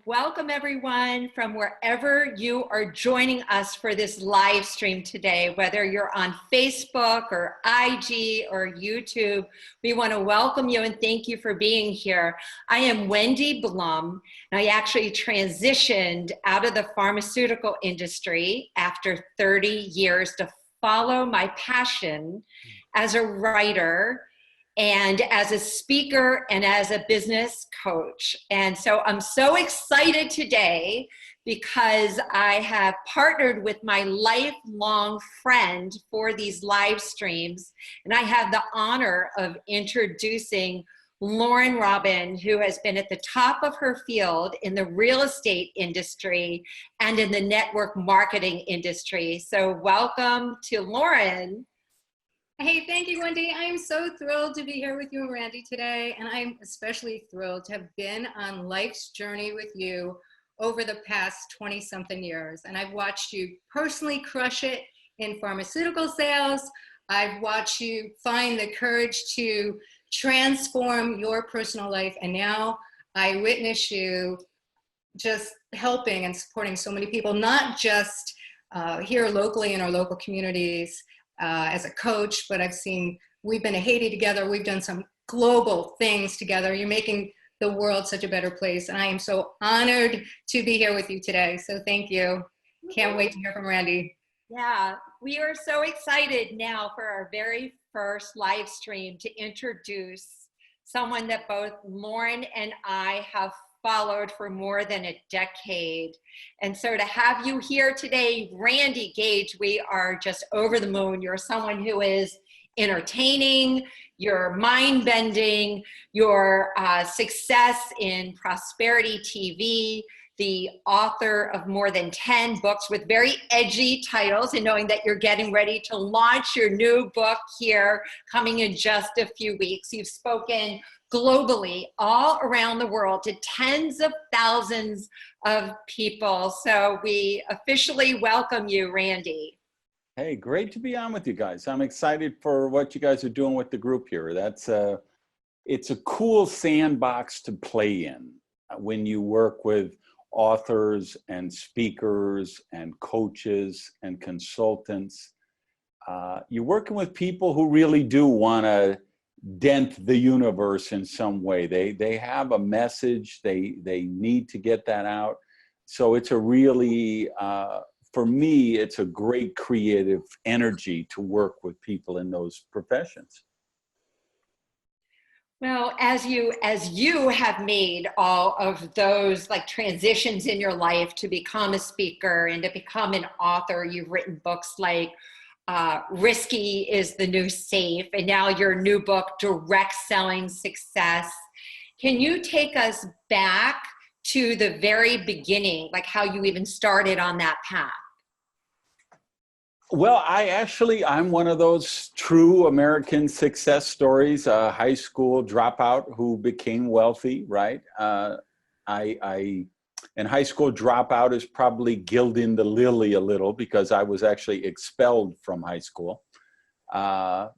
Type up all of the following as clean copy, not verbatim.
Welcome everyone from wherever you are joining us for this live stream today, whether you're on Facebook or IG or YouTube. We want to welcome you and thank you for being here. I am Wendi Blum, and I actually transitioned out of the pharmaceutical industry after 30 years to follow my passion as a writer and as a speaker and as a business coach. And so I'm so excited today because I have partnered with my lifelong friend for these live streams. And I have the honor of introducing Loren Robin, who has been at the top of her field in the real estate industry and in the network marketing industry. So welcome to Loren. Hey, thank you, Wendi. I am so thrilled to be here with you and Randy today, and I'm especially thrilled to have been on life's journey with you over the past 20-something years. And I've watched you personally crush it in pharmaceutical sales. I've watched you find the courage to transform your personal life, and now I witness you just helping and supporting so many people, not just here locally in our local communities, as a coach, but we've been to Haiti together. We've done some global things together. You're making the world such a better place. And I am so honored to be here with you today. So thank you. Can't wait to hear from Randy. Yeah, we are so excited now for our very first live stream to introduce someone that both Loren and I have followed for more than a decade. And so to have you here today, Randy Gage, we are just over the moon. You're someone who is entertaining, you're mind-bending, your success in prosperity TV, the author of more than 10 books with very edgy titles, and knowing that you're getting ready to launch your new book here coming in just a few weeks. You've spoken globally, all around the world, to tens of thousands of people. So we officially welcome you, Randy. Hey, great to be on with you guys. I'm excited for what you guys are doing with the group here. It's a cool sandbox to play in when you work with authors and speakers and coaches and consultants. You're working with people who really do want to dent the universe in some way. They have a message, they need to get that out. So it's a really, for me, it's a great creative energy to work with people in those professions. Well, as you have made all of those like transitions in your life to become a speaker and to become an author, you've written books like Risky is the New Safe, and now your new book, Direct Selling Success. Can you take us back to the very beginning, like how you even started on that path? Well, I'm one of those true American success stories, a high school dropout who became wealthy, right? And high school dropout is probably gilding the lily a little because I was actually expelled from high school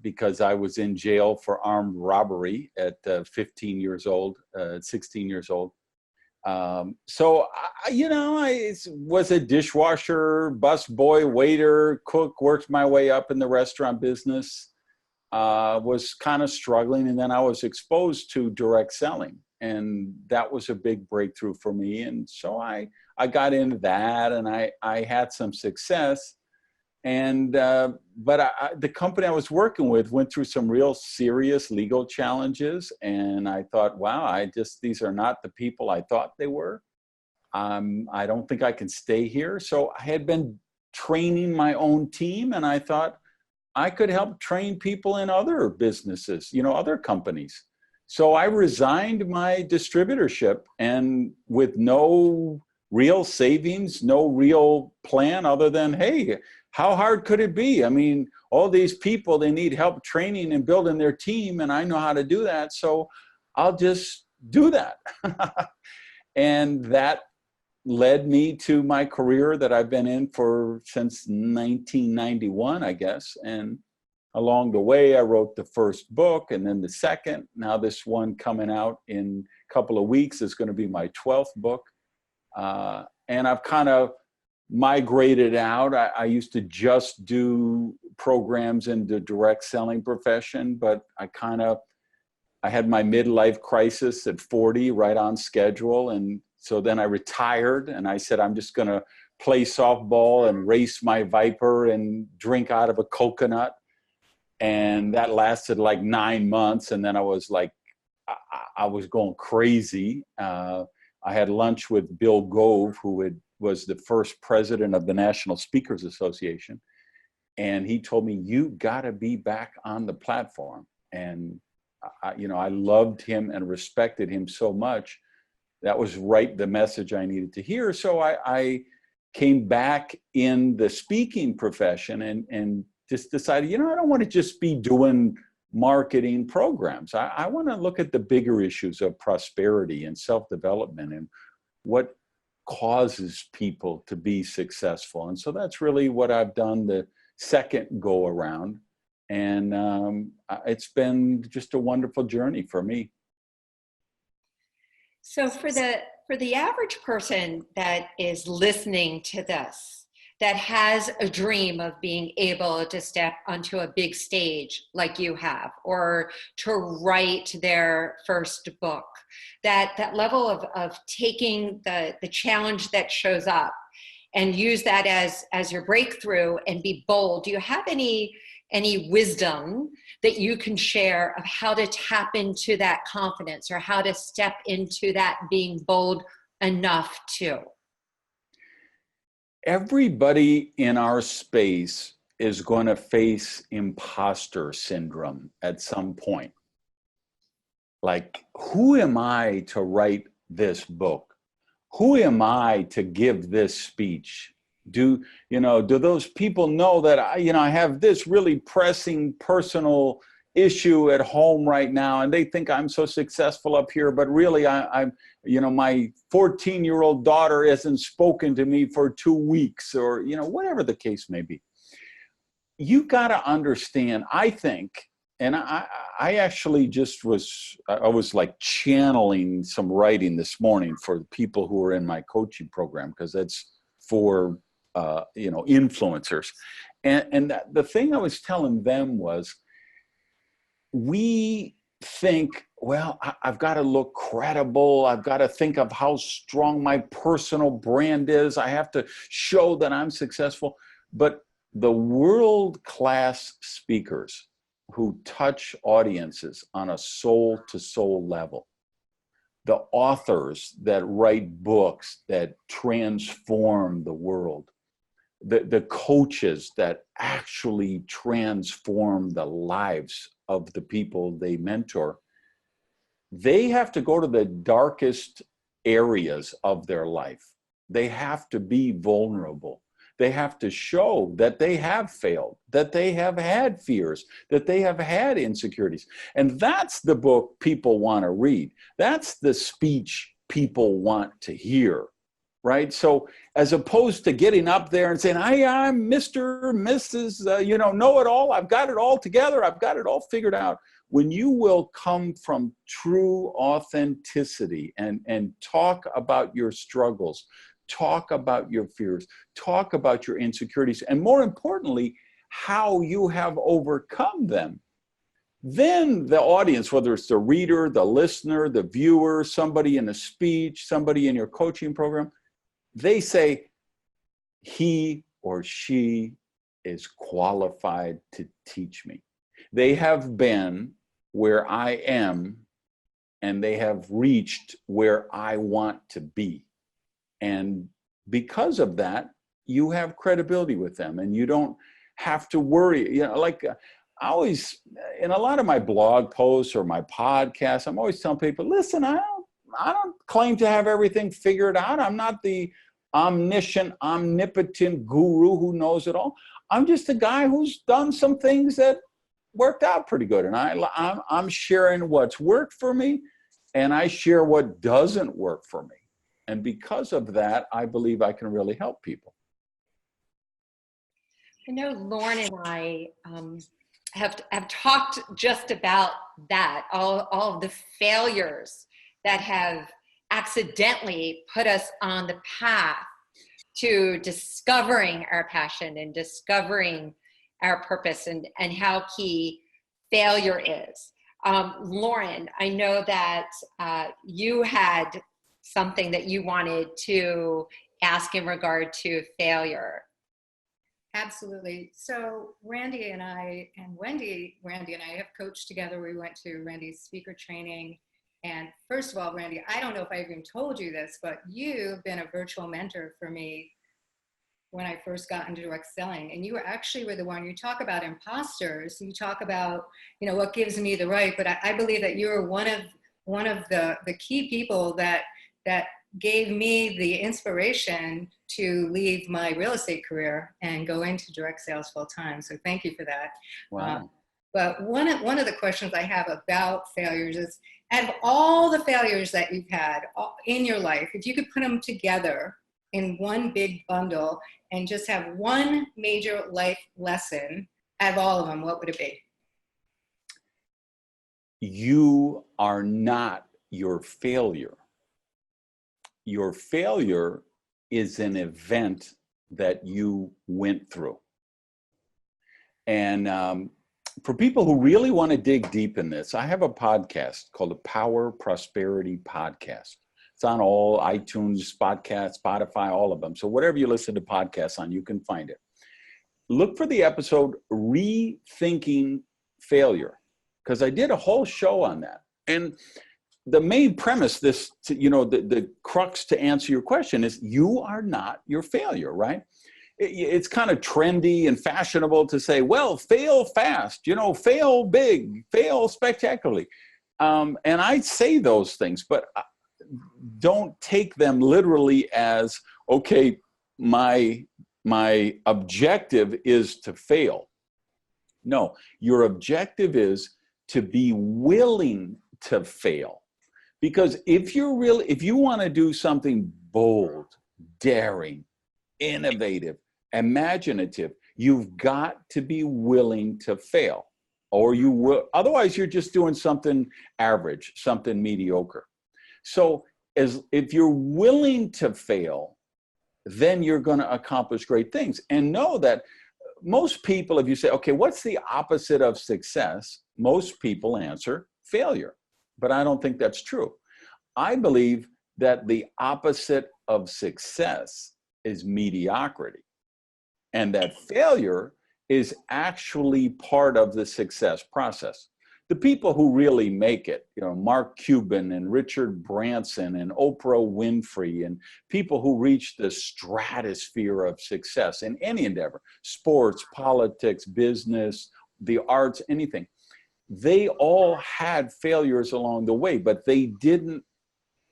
because I was in jail for armed robbery at 16 years old. So, I was a dishwasher, busboy, waiter, cook, worked my way up in the restaurant business, was kind of struggling. And then I was exposed to direct selling. And that was a big breakthrough for me. And so I got into that and I had some success. And, but the company I was working with went through some real serious legal challenges. And I thought, wow, these are not the people I thought they were. I don't think I can stay here. So I had been training my own team and I thought I could help train people in other businesses, other companies. So I resigned my distributorship and with no real savings, no real plan other than, hey, how hard could it be? I mean, all these people, they need help training and building their team, and I know how to do that, so I'll just do that. And that led me to my career that I've been in since 1991, I guess. And along the way, I wrote the first book and then the second. Now this one coming out in a couple of weeks is going to be my 12th book. And I've kind of migrated out. I used to just do programs in the direct selling profession, but I had my midlife crisis at 40, right on schedule. And so then I retired and I said, I'm just going to play softball and race my Viper and drink out of a coconut. And that lasted like 9 months. And then I was like, I was going crazy. I had lunch with Bill Gove, who was the first president of the National Speakers Association. And he told me, you got to be back on the platform. And I loved him and respected him so much. That was right the message I needed to hear. So I came back in the speaking profession and just decided, I don't want to just be doing marketing programs. I want to look at the bigger issues of prosperity and self-development and what causes people to be successful. And so that's really what I've done the second go around. And it's been just a wonderful journey for me. So for the average person that is listening to this, that has a dream of being able to step onto a big stage like you have, or to write their first book, that level of taking the challenge that shows up and use that as your breakthrough and be bold, do you have any wisdom that you can share of how to tap into that confidence or how to step into that being bold enough to? Everybody in our space is going to face imposter syndrome at some point. Like, who am I to write this book? Who am I to give this speech? Do those people know that I have this really pressing personal issue at home right now, and they think I'm so successful up here, but really I'm my 14-year-old daughter hasn't spoken to me for 2 weeks, or whatever the case may be. You got to understand, I think, and I actually I was like channeling some writing this morning for the people who are in my coaching program, because that's for influencers. And the thing I was telling them was, we think, well, I've got to look credible. I've got to think of how strong my personal brand is. I have to show that I'm successful. But the world-class speakers who touch audiences on a soul-to-soul level, the authors that write books that transform the world, the coaches that actually transform the lives of the people they mentor, they have to go to the darkest areas of their life. They have to be vulnerable. They have to show that they have failed, that they have had fears, that they have had insecurities. And that's the book people want to read. That's the speech people want to hear. Right? So as opposed to getting up there and saying, I'm Mr., Mrs., know-it-all, I've got it all together, I've got it all figured out. When you will come from true authenticity and talk about your struggles, talk about your fears, talk about your insecurities, and more importantly, how you have overcome them, then the audience, whether it's the reader, the listener, the viewer, somebody in a speech, somebody in your coaching program, they say, he or she is qualified to teach me. They have been where I am, and they have reached where I want to be. And because of that, you have credibility with them, and you don't have to worry. I always, in a lot of my blog posts or my podcasts, I'm always telling people, listen, I don't claim to have everything figured out. I'm not the omniscient, omnipotent guru who knows it all. I'm just a guy who's done some things that worked out pretty good. And I'm sharing what's worked for me, and I share what doesn't work for me. And because of that, I believe I can really help people. I know Loren and I have talked just about that, all of the failures that have accidentally put us on the path to discovering our passion and discovering our purpose, and how key failure is. Loren, I know that you had something that you wanted to ask in regard to failure. Absolutely. So Randy and I have coached together. We went to Randy's speaker training. And first of all, Randy, I don't know if I even told you this, but you've been a virtual mentor for me when I first got into direct selling. And you were the one, you talk about imposters, you talk about, what gives me the right, but I believe that you're one of the key people that gave me the inspiration to leave my real estate career and go into direct sales full time. So thank you for that. Wow. But one of the questions I have about failures is, out of all the failures that you've had in your life, if you could put them together in one big bundle and just have one major life lesson out of all of them, what would it be? You are not your failure. Your failure is an event that you went through. And for people who really want to dig deep in this, I have a podcast called the Power Prosperity Podcast. It's on all iTunes, podcasts, Spotify, all of them. So whatever you listen to podcasts on, you can find it. Look for the episode Rethinking Failure, because I did a whole show on that. And the main premise, the crux to answer your question is, you are not your failure, right? It's kind of trendy and fashionable to say, well, fail fast, fail big, fail spectacularly. And I say those things, but don't take them literally as, okay, my objective is to fail. No, your objective is to be willing to fail. Because if you want to do something bold, daring, innovative, imaginative, you've got to be willing to fail, or you will, otherwise you're just doing something average, something mediocre. So if you're willing to fail, then you're going to accomplish great things. And know that most people, if you say, okay, what's the opposite of success? Most people answer failure. But I don't think that's true. I believe that the opposite of success is mediocrity, and that failure is actually part of the success process. The people who really make it, Mark Cuban and Richard Branson and Oprah Winfrey, and people who reach the stratosphere of success in any endeavor, sports, politics, business, the arts, anything, they all had failures along the way, but they didn't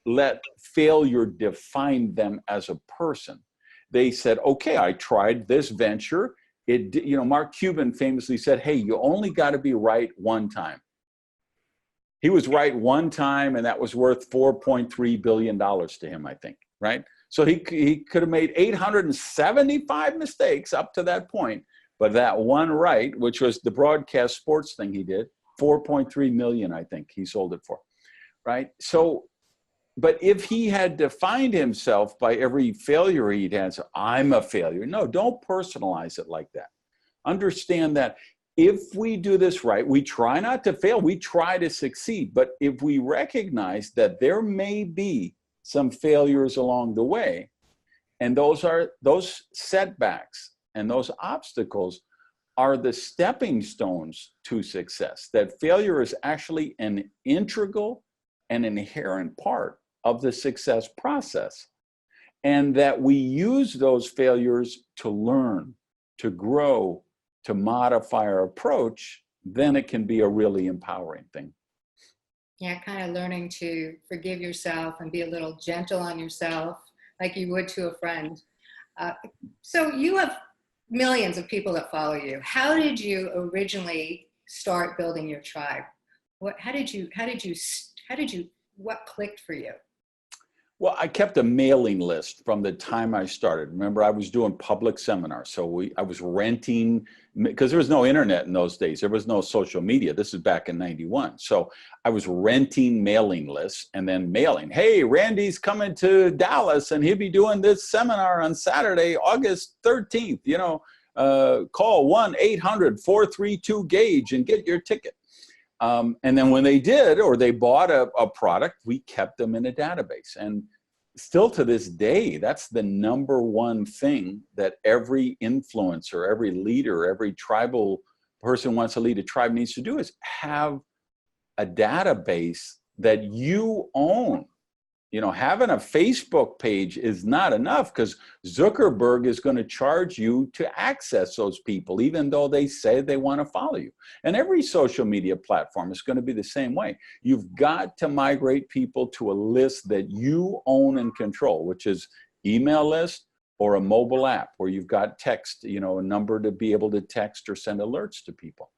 let failure define them as a person. They said, okay, I tried this venture. Mark Cuban famously said, hey, you only got to be right one time. He was right one time, and that was worth $4.3 billion to him, I think, right? So he could have made 875 mistakes up to that point, but that one right, which was the broadcast sports thing he did, 4.3 million, I think he sold it for, right? So, but if he had defined himself by every failure he'd had, so I'm a failure. No, don't personalize it like that. Understand that if we do this right, we try not to fail, we try to succeed. But if we recognize that there may be some failures along the way, and those setbacks and those obstacles are the stepping stones to success, that failure is actually an integral and inherent part of the success process, and that we use those failures to learn, to grow, to modify our approach, then it can be a really empowering thing. Yeah, kind of learning to forgive yourself and be a little gentle on yourself, like you would to a friend. So you have millions of people that follow you. How did you originally start building your tribe? What clicked for you? Well, I kept a mailing list from the time I started. Remember, I was doing public seminars. So I was renting, because there was no internet in those days. There was no social media. This is back in 91. So I was renting mailing lists and then mailing, hey, Randy's coming to Dallas and he'll be doing this seminar on Saturday, August 13th. You know, call 1-800-432-GAGE and get your ticket. And then when they did, or they bought a product, we kept them in a database. And still to this day, that's the number one thing that every influencer, every leader, every tribal person who wants to lead a tribe needs to do, is have a database that you own. You know, having a Facebook page is not enough, because Zuckerberg is going to charge you to access those people, even though they say they want to follow you. And every social media platform is going to be the same way. You've got to migrate people to a list that you own and control, which is email list or a mobile app where you've got text, you know, a number to be able to text or send alerts to people.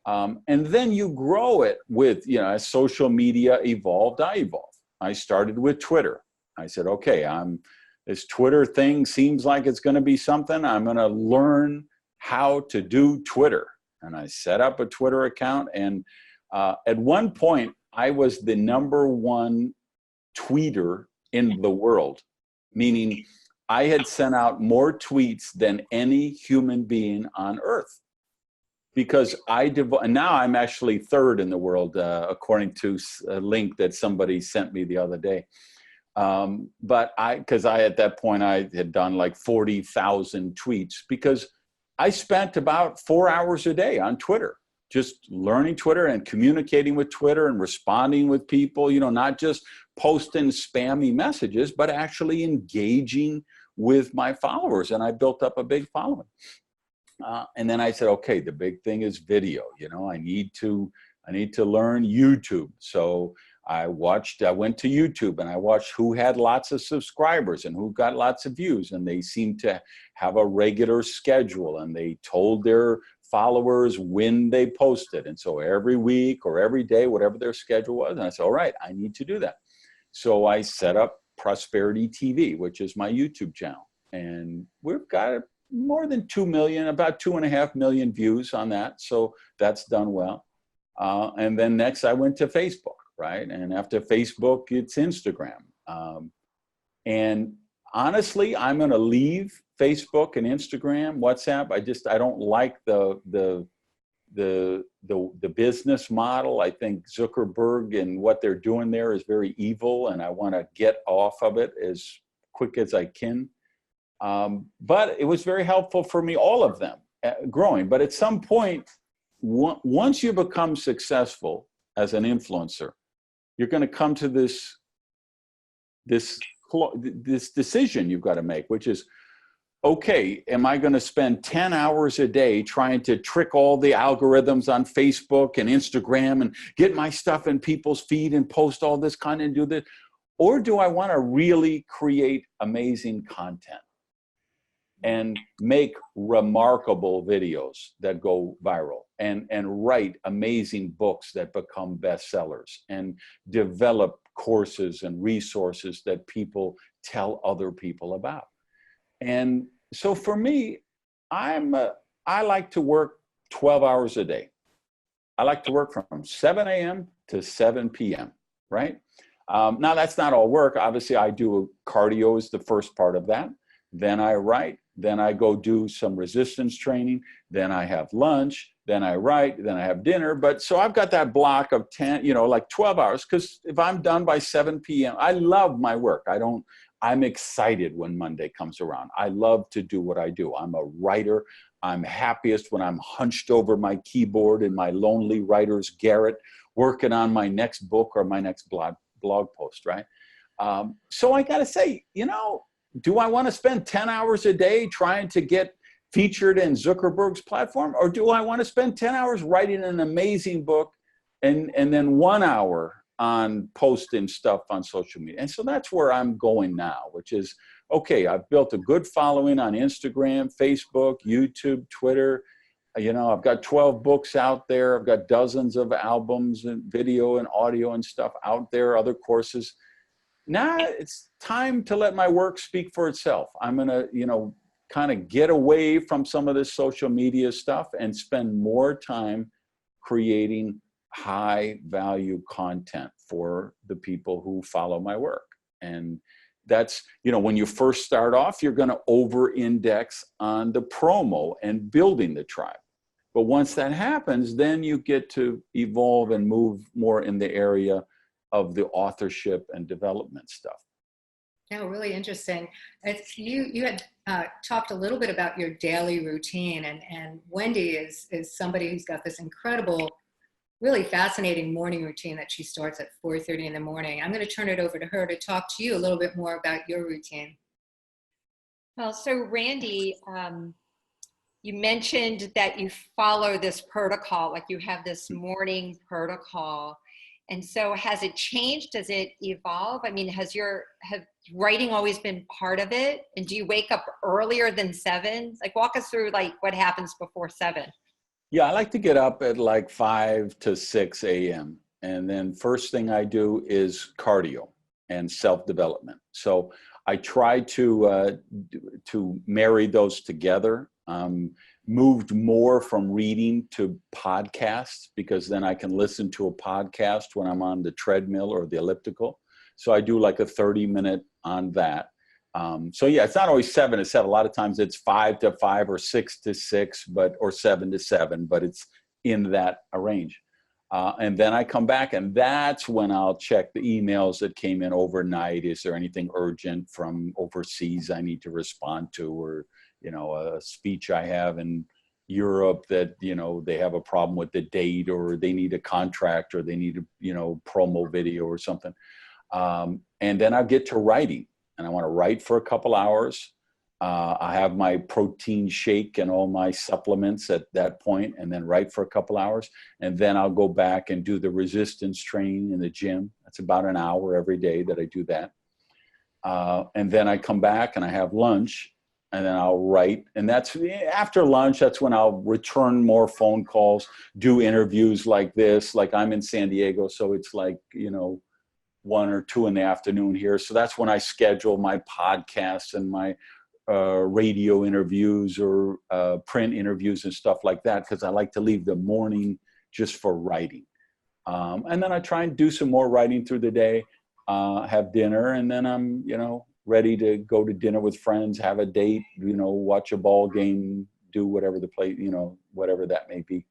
And then you grow it with, you know, as social media evolved, I evolved. I started with Twitter. I said, okay, this Twitter thing seems like it's going to be something. I'm going to learn how to do Twitter. And I set up a Twitter account. And at one point, I was the #1 tweeter in the world, meaning I had sent out more tweets than any human being on earth. Because and now I'm actually 3rd in the world, according to a link that somebody sent me the other day. But because at that point, I had done like 40,000 tweets, because I spent about 4 hours a day on Twitter, just learning Twitter and communicating with Twitter and responding with people, you know, not just posting spammy messages, but actually engaging with my followers. And I built up a big following. And then I said, okay, the big thing is video. You know, I need to learn YouTube. So I went to YouTube and I watched who had lots of subscribers and who got lots of views. And they seemed to have a regular schedule, and they told their followers when they posted. And so every week or every day, whatever their schedule was. And I said, all right, I need to do that. So I set up Prosperity TV, which is my YouTube channel. And we've got more than 2 million, about 2.5 million views on that. So that's done well. And then next I went to Facebook, right? And after Facebook, it's Instagram. And honestly, I'm going to leave Facebook and Instagram, WhatsApp. I don't like the business model. I think Zuckerberg and what they're doing there is very evil, and I want to get off of it as quick as I can. But it was very helpful for me, all of them, growing. But at some point, once you become successful as an influencer, you're going to come to this decision you've got to make, which is, okay, am I going to spend 10 hours a day trying to trick all the algorithms on Facebook and Instagram and get my stuff in people's feed and post all this content and do this? Or do I want to really create amazing content and make remarkable videos that go viral, and write amazing books that become bestsellers, and develop courses and resources that people tell other people about? And so for me, I like to work 12 hours a day. I like to work from 7 a.m. to 7 p.m., right? Now, that's not all work. Obviously, I do cardio is the first part of that. Then I write. Then I go do some resistance training. Then I have lunch. Then I write. Then I have dinner. But so I've got that block of 10, like 12 hours. Because if I'm done by 7 p.m., I love my work. I'm excited when Monday comes around. I love to do what I do. I'm a writer. I'm happiest when I'm hunched over my keyboard in my lonely writer's garret, working on my next book or my next blog post, right? So I got to say, do I want to spend 10 hours a day trying to get featured in Zuckerberg's platform? Or do I want to spend 10 hours writing an amazing book and then 1 hour on posting stuff on social media? And so that's where I'm going now, which is, okay, I've built a good following on Instagram, Facebook, YouTube, Twitter. I've got 12 books out there. I've got dozens of albums and video and audio and stuff out there, other courses. now it's time to let my work speak for itself. I'm going to, kind of get away from some of this social media stuff and spend more time creating high value content for the people who follow my work. And that's, when you first start off, you're going to over index on the promo and building the tribe. But once that happens, then you get to evolve and move more in the area of the authorship and development stuff. Yeah, really interesting. You had talked a little bit about your daily routine, and Wendi is somebody who's got this incredible, really fascinating morning routine that she starts at 4:30 in the morning. I'm going to turn it over to her to talk to you a little bit more about your routine. Well, so Randy, you mentioned that you follow this protocol, like you have this morning protocol. And so has it changed? Does it evolve? I mean, have writing always been part of it? And do you wake up earlier than 7? Like, walk us through like what happens before 7. Yeah, I like to get up at like 5 to 6 a.m. And then first thing I do is cardio and self-development. So I try to marry those together. Moved more from reading to podcasts, because then I can listen to a podcast when I'm on the treadmill or the elliptical. So I do like a 30-minute on that. So yeah, it's not always 7 to 7. A lot of times it's 5 to 5 or 6 to 6, or 7 to 7, but it's in that range. And then I come back, and that's when I'll check the emails that came in overnight. Is there anything urgent from overseas I need to respond to, or a speech I have in Europe that, they have a problem with the date, or they need a contract, or they need a, promo video or something. And then I'll get to writing, and I want to write for a couple hours. I have my protein shake and all my supplements at that point, and then write for a couple hours. And then I'll go back and do the resistance training in the gym. That's about an hour every day that I do that. And then I come back and I have lunch, and then I'll write. And that's after lunch, that's when I'll return more phone calls, do interviews like this. Like I'm in San Diego, so it's like, 1 or 2 in the afternoon here. So that's when I schedule my podcasts and my radio interviews or print interviews and stuff like that, because I like to leave the morning just for writing. And then I try and do some more writing through the day, have dinner, and then I'm, ready to go to dinner with friends, have a date, watch a ball game, do whatever the play, whatever that may be.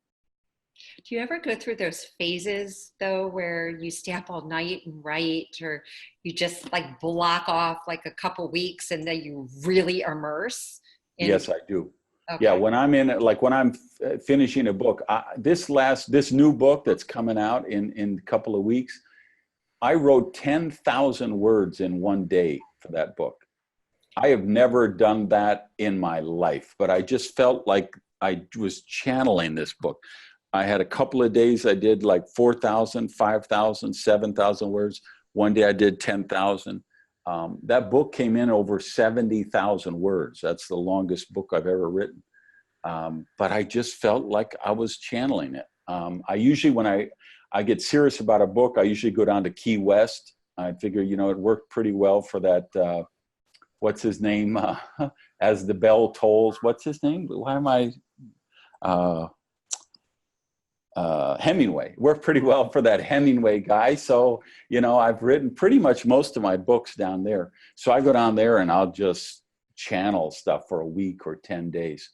Do you ever go through those phases though, where you stay up all night and write, or you just like block off like a couple weeks and then you really immerse? Yes, I do. Okay. Yeah, when I'm finishing a book, this new book that's coming out in a couple of weeks, I wrote 10,000 words in one day for that book. I have never done that in my life, but I just felt like I was channeling this book. I had a couple of days I did like 4,000, 5,000, 7,000 words. One day I did 10,000. That book came in over 70,000 words. That's the longest book I've ever written. But I just felt like I was channeling it. I usually, when I get serious about a book, I usually go down to Key West. I figure, it worked pretty well for that, what's his name? As the Bell Tolls. What's his name? Why am I... Hemingway worked pretty well for that Hemingway guy. So, I've written pretty much most of my books down there. So I go down there and I'll just channel stuff for a week or 10 days.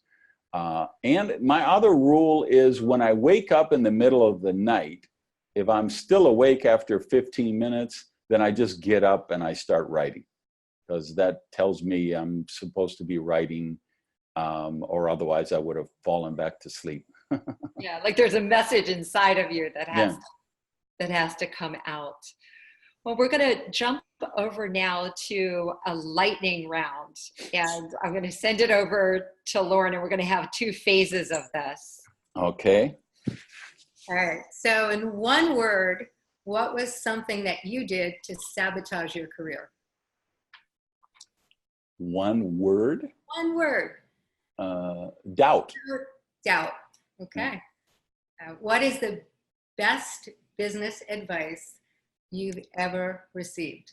And my other rule is when I wake up in the middle of the night, if I'm still awake after 15 minutes, then I just get up and I start writing, because that tells me I'm supposed to be writing, or otherwise I would have fallen back to sleep. Yeah, like there's a message inside of you that has to come out. Well, we're going to jump over now to a lightning round, and I'm going to send it over to Loren, and we're going to have 2 phases of this. Okay. All right. So in one word, what was something that you did to sabotage your career? One word? One word. Doubt. Doubt. Okay. What is the best business advice you've ever received?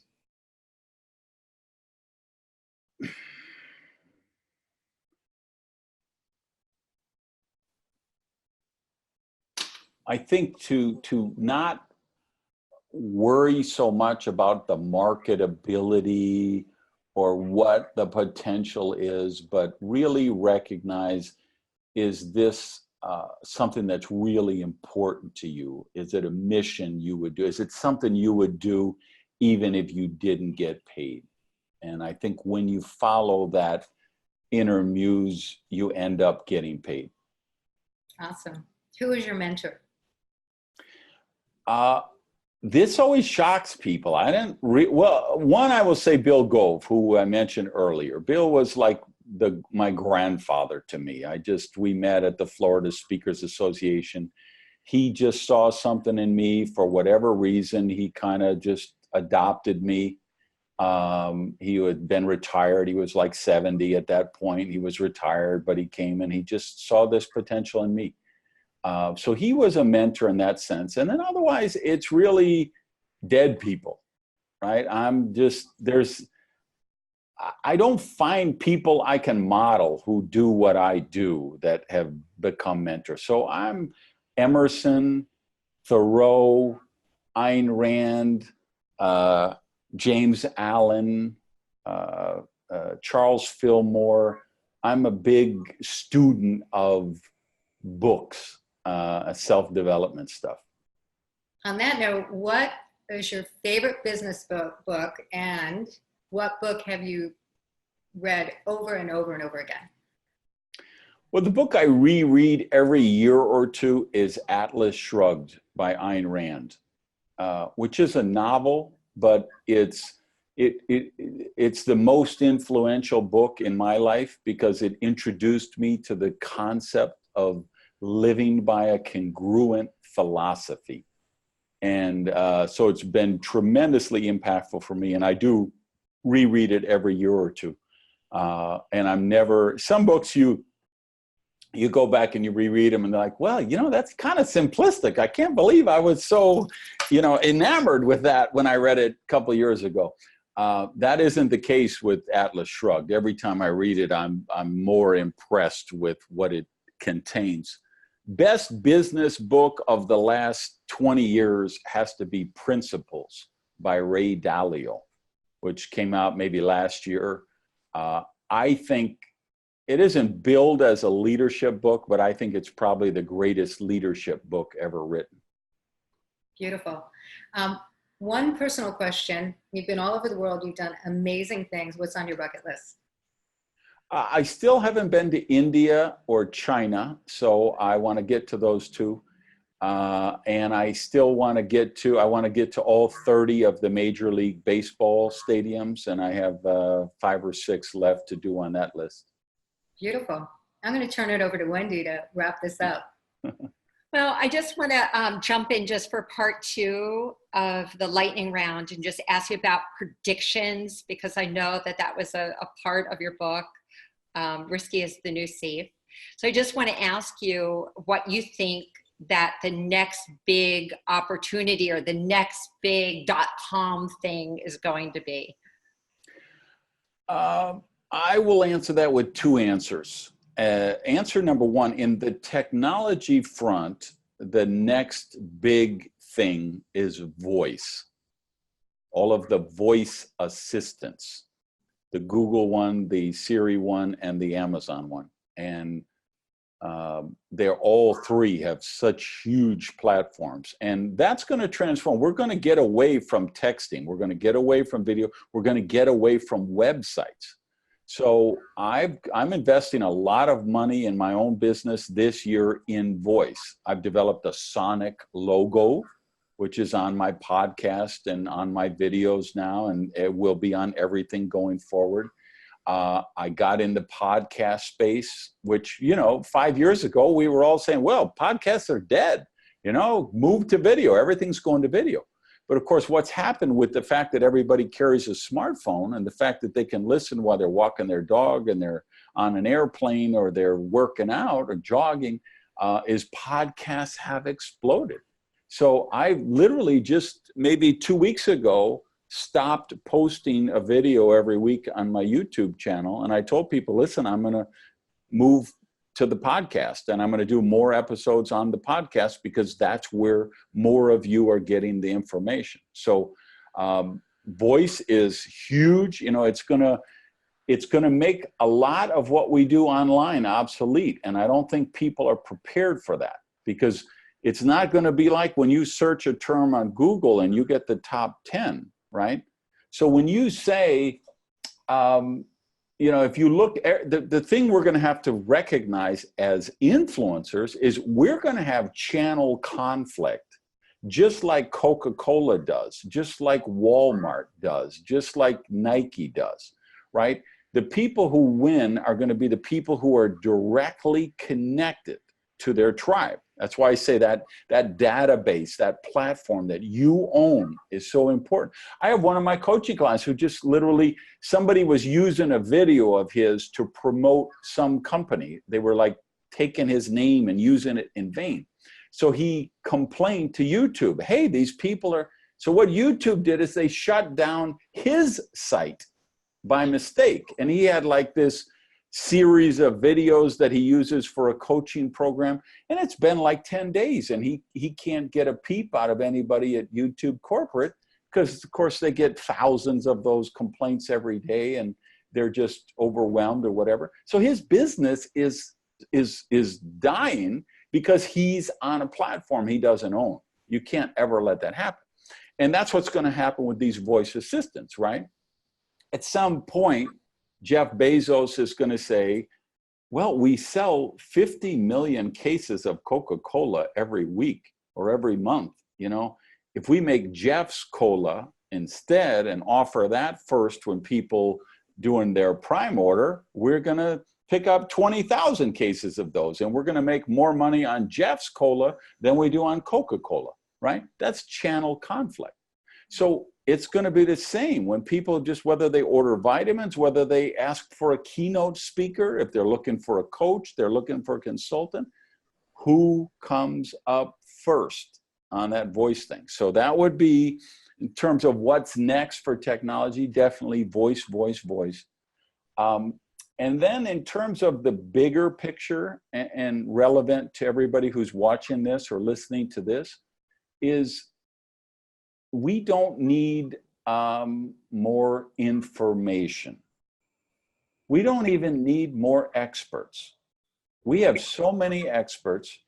I think to not worry so much about the marketability or what the potential is, but really recognize, is this something that's really important to you? Is it a mission you would do? Is it something you would do even if you didn't get paid? And I think when you follow that inner muse, you end up getting paid. Awesome. Who is your mentor? This always shocks people. I didn't well, one, I will say Bill Gove, who I mentioned earlier. Bill was like my grandfather to me. We met at the Florida Speakers Association. He just saw something in me for whatever reason. He kind of just adopted me. He had been retired. He was like 70 at that point. He was retired, but he came and he just saw this potential in me. So he was a mentor in that sense. And then otherwise, it's really dead people, right? I don't find people I can model who do what I do that have become mentors. So I'm Emerson, Thoreau, Ayn Rand, James Allen, Charles Fillmore. I'm a big student of books. Self-development stuff. On that note, what is your favorite business book, and what book have you read over and over and over again? Well, the book I reread every year or two is Atlas Shrugged by Ayn Rand, which is a novel, but it's the most influential book in my life because it introduced me to the concept of living by a congruent philosophy. And so it's been tremendously impactful for me. And I do reread it every year or two. And some books you go back and you reread them and they're like, well, that's kind of simplistic. I can't believe I was so, enamored with that when I read it a couple of years ago. That isn't the case with Atlas Shrugged. Every time I read it, I'm more impressed with what it contains. Best business book of the last 20 years has to be Principles by Ray Dalio, which came out maybe last year. I think it isn't billed as a leadership book, but I think it's probably the greatest leadership book ever written. Beautiful. One personal question. You've been all over the world. You've done amazing things. What's on your bucket list? I still haven't been to India or China, so I want to get to those two. And I still want to get to all 30 of the Major League Baseball stadiums, and I have 5 or 6 left to do on that list. Beautiful. I'm going to turn it over to Wendi to wrap this up. Well, I just want to jump in just for part 2 of the lightning round and just ask you about predictions, because I know that was a part of your book. Risky is the new safe. So I just want to ask you what you think that the next big opportunity or the next big .com thing is going to be. I will answer that with 2 answers. Answer number 1, in the technology front, the next big thing is voice. All of the voice assistants. The Google one, the Siri one, and the Amazon one. And they're all 3 have such huge platforms. And that's going to transform. We're going to get away from texting. We're going to get away from video. We're going to get away from websites. So I'm investing a lot of money in my own business this year in voice. I've developed a sonic logo, which is on my podcast and on my videos now, and it will be on everything going forward. I got in the podcast space, which, 5 years ago, we were all saying, well, podcasts are dead, move to video. Everything's going to video. But of course, what's happened with the fact that everybody carries a smartphone and the fact that they can listen while they're walking their dog and they're on an airplane or they're working out or jogging, is podcasts have exploded. So I literally just maybe 2 weeks ago stopped posting a video every week on my YouTube channel. And I told people, listen, I'm going to move to the podcast, and I'm going to do more episodes on the podcast because that's where more of you are getting the information. So voice is huge. You know, it's going to make a lot of what we do online obsolete. And I don't think people are prepared for that, because it's not going to be like when you search a term on Google and you get the top 10, right? So when you say, you know, if you look at the thing we're going to have to recognize as influencers is we're going to have channel conflict, just like Coca-Cola does, just like Walmart does, just like Nike does, right? The people who win are going to be the people who are directly connected to their tribe. That's why I say that database, that platform that you own is so important. I have one of my coaching clients who just literally, somebody was using a video of his to promote some company. They were like taking his name and using it in vain. So he complained to YouTube, hey, these people are, so what YouTube did is they shut down his site by mistake. And he had like this series of videos that he uses for a coaching program, and it's been like 10 days, and he can't get a peep out of anybody at YouTube corporate, because of course they get thousands of those complaints every day and they're just overwhelmed or whatever. So his business is dying because he's on a platform he doesn't own. You can't ever let that happen. And that's what's going to happen with these voice assistants, right? At some point, Jeff Bezos is going to say, well, we sell 50 million cases of Coca-Cola every week or every month. You know, if we make Jeff's Cola instead and offer that first when people doing their prime order, we're going to pick up 20,000 cases of those, and we're going to make more money on Jeff's Cola than we do on Coca-Cola, right? That's channel conflict. So it's going to be the same when people just, whether they order vitamins, whether they ask for a keynote speaker, if they're looking for a coach, they're looking for a consultant, who comes up first on that voice thing? So that would be, in terms of what's next for technology, definitely voice, voice, voice. And then in terms of the bigger picture and relevant to everybody who's watching this or listening to this, is we don't need more information. We don't even need more experts. We have so many experts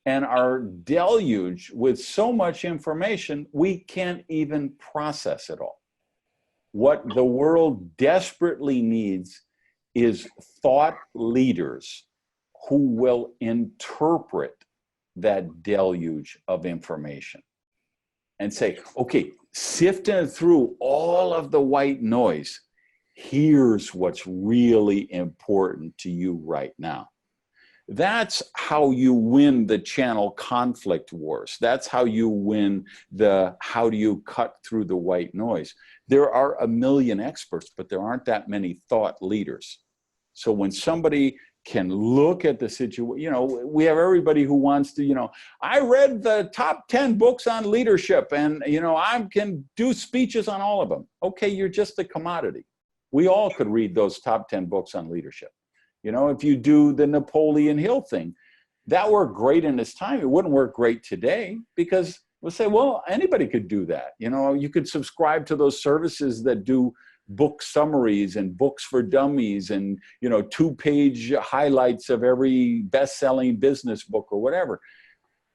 and are deluged with so much information, we can't even process it all. What the world desperately needs is thought leaders who will interpret that deluge of information and say, okay, sifting through all of the white noise, here's what's really important to you right now. That's how you win the channel conflict wars. That's how you win the, how do you cut through the white noise? There are a million experts, but there aren't that many thought leaders. So when somebody can look at the situation, you know, we have everybody who wants to, you know, I read the top 10 books on leadership and, you know, I can do speeches on all of them. Okay, you're just a commodity. We all could read those top 10 books on leadership. You know, if you do the Napoleon Hill thing, that worked great in its time. It wouldn't work great today because we'll say, well, anybody could do that. You know, you could subscribe to those services that do book summaries and books for dummies and, you know, 2-page highlights of every best-selling business book or whatever.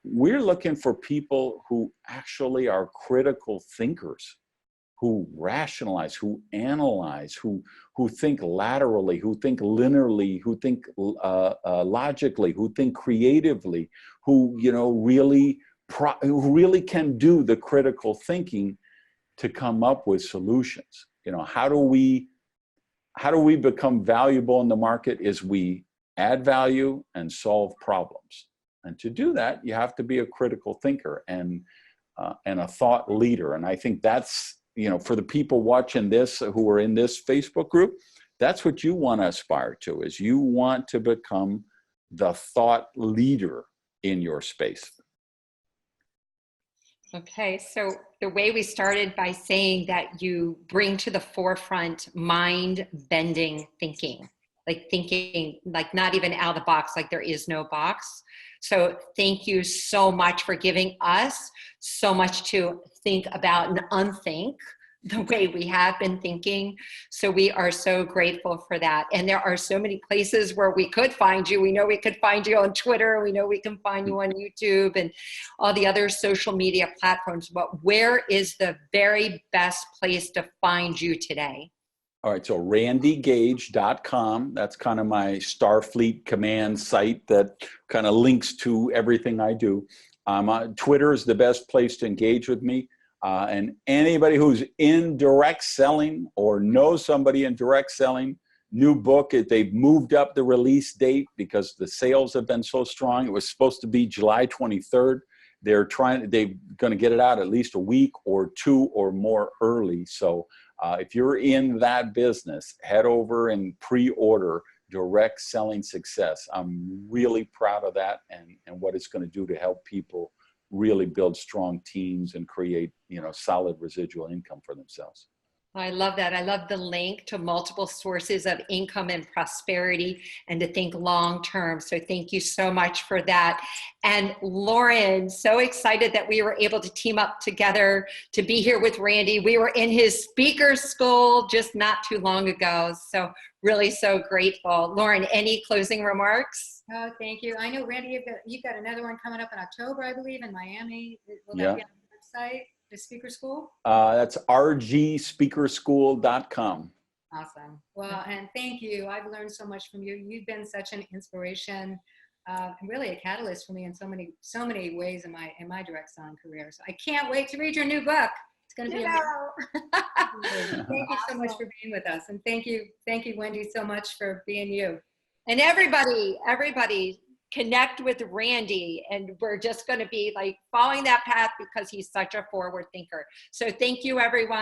We're looking for people who actually are critical thinkers, who rationalize, who analyze, who think laterally, who think linearly, who think logically, who think creatively, who, you know, who really can do the critical thinking to come up with solutions. You know, how do we become valuable in the market? Is we add value and solve problems. And to do that, you have to be a critical thinker and a thought leader. And I think that's, you know, for the people watching this who are in this Facebook group, that's what you want to aspire to, is you want to become the thought leader in your space. Okay, so the way we started by saying that you bring to the forefront mind-bending thinking. like thinking, like not even out of the box, like there is no box. So thank you so much for giving us so much to think about and unthink the way we have been thinking. So we are so grateful for that. And there are so many places where we could find you. We know we could find you on Twitter. We know we can find you on YouTube and all the other social media platforms. But where is the very best place to find you today? All right, so randygage.com. That's kind of my Starfleet command site that kind of links to everything I do. Twitter is the best place to engage with me. And anybody who's in direct selling or knows somebody in direct selling, new book, they've moved up the release date because the sales have been so strong. It was supposed to be July 23rd. They're going to get it out at least a week or two or more early. So if you're in that business, head over and pre-order Direct Selling Success. I'm really proud of that and what it's going to do to help people really build strong teams and create, solid residual income for themselves. I love that. I love the link to multiple sources of income and prosperity and to think long term. So thank you so much for that. And Loren, so excited that we were able to team up together to be here with Randy. We were in his speaker school just not too long ago. So really so grateful. Loren, any closing remarks? Oh, thank you. I know, Randy, you've got another one coming up in October, I believe, in Miami. Will that be on the website? The speaker school? That's rgspeakerschool.com. Awesome. Well, and thank you. I've learned so much from you. You've been such an inspiration, and really a catalyst for me in so many ways in my direct selling career. So I can't wait to read your new book. It's going to be amazing. Thank you so much for being with us, and thank you, Wendi, so much for being you. And everybody. Connect with Randy, and we're just going to be like following that path because he's such a forward thinker. So thank you, everyone.